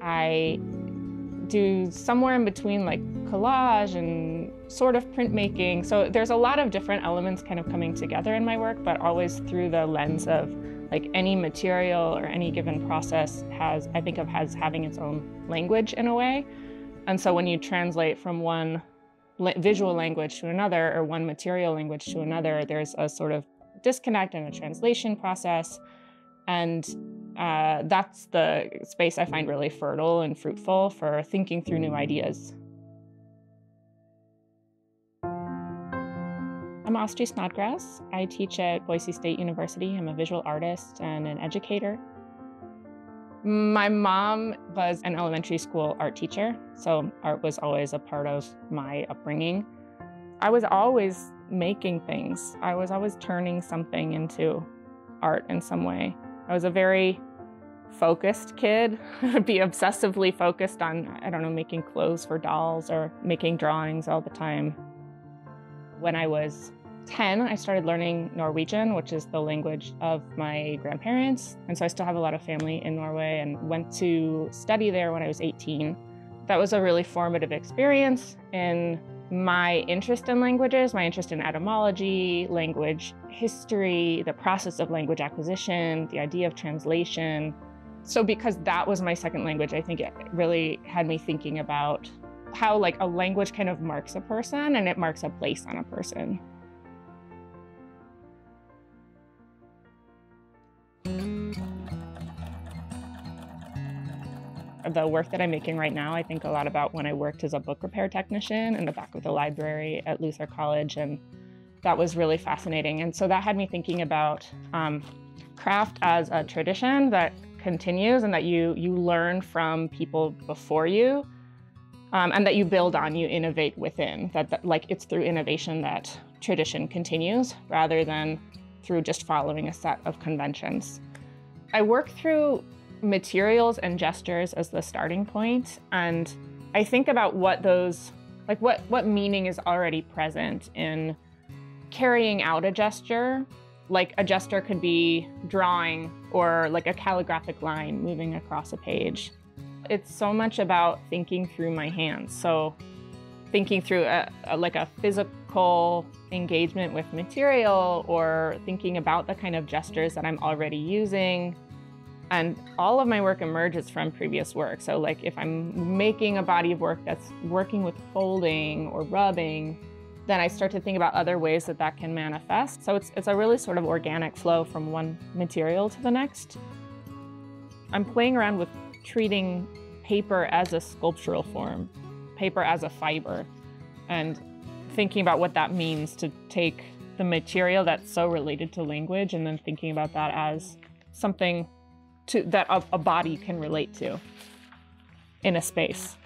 I do somewhere in between like collage and sort of printmaking. So there's a lot of different elements kind of coming together in my work, but always through the lens of like any material or any given process I think of as having its own language in a way. And so when you translate from one visual language to another or one material language to another, there's a sort of disconnect and a translation process. And that's the space I find really fertile and fruitful for thinking through new ideas. I'm Astri Snodgrass. I teach at Boise State University. I'm a visual artist and an educator. My mom was an elementary school art teacher, so art was always a part of my upbringing. I was always making things. I was always turning something into art in some way. I was a very focused kid. I'd be obsessively focused on, I don't know, making clothes for dolls or making drawings all the time. When I was 10, I started learning Norwegian, which is the language of my grandparents. And so I still have a lot of family in Norway and went to study there when I was 18. That was a really formative experience in my interest in languages, my interest in etymology, language history, the process of language acquisition, the idea of translation. So because that was my second language, I think it really had me thinking about how like a language kind of marks a person and it marks a place on a person. The work that I'm making right now, I think a lot about when I worked as a book repair technician in the back of the library at Luther College, and that was really fascinating. And so that had me thinking about craft as a tradition that continues and that you learn from people before you, and that you build on, you innovate within, that like it's through innovation that tradition continues rather than through just following a set of conventions. I work through materials and gestures as the starting point, and I think about what those, like what meaning is already present in carrying out a gesture. Like a gesture could be drawing or like a calligraphic line moving across a page. It's so much about thinking through my hands. So thinking through like a physical engagement with material, or thinking about the kind of gestures that I'm already using. And all of my work emerges from previous work. So like if I'm making a body of work that's working with folding or rubbing, then I start to think about other ways that that can manifest. So it's a really sort of organic flow from one material to the next. I'm playing around with treating paper as a sculptural form, paper as a fiber, and thinking about what that means to take the material that's so related to language and then thinking about that as something that a body can relate to in a space.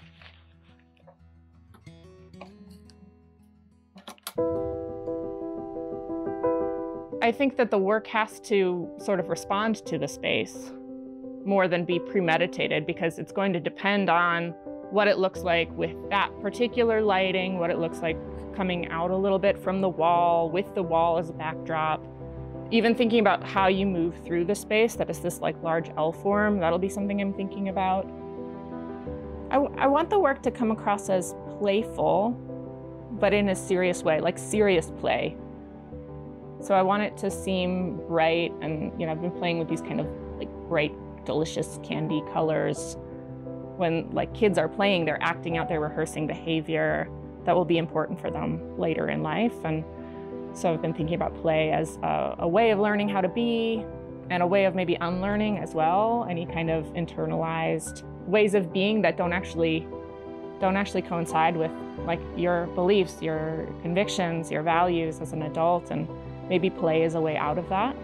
I think that the work has to sort of respond to the space more than be premeditated, because it's going to depend on what it looks like with that particular lighting, what it looks like coming out a little bit from the wall, with the wall as a backdrop. Even thinking about how you move through the space, that is this like large L form, that'll be something I'm thinking about. I want the work to come across as playful, but in a serious way, like serious play. So I want it to seem bright, and I've been playing with these kind of like bright, delicious candy colors. When like kids are playing, they're acting out, they're rehearsing behavior that will be important for them later in life. And so I've been thinking about play as a way of learning how to be, and a way of maybe unlearning as well, any kind of internalized ways of being that don't actually coincide with like your beliefs, your convictions, your values as an adult, and maybe play is a way out of that.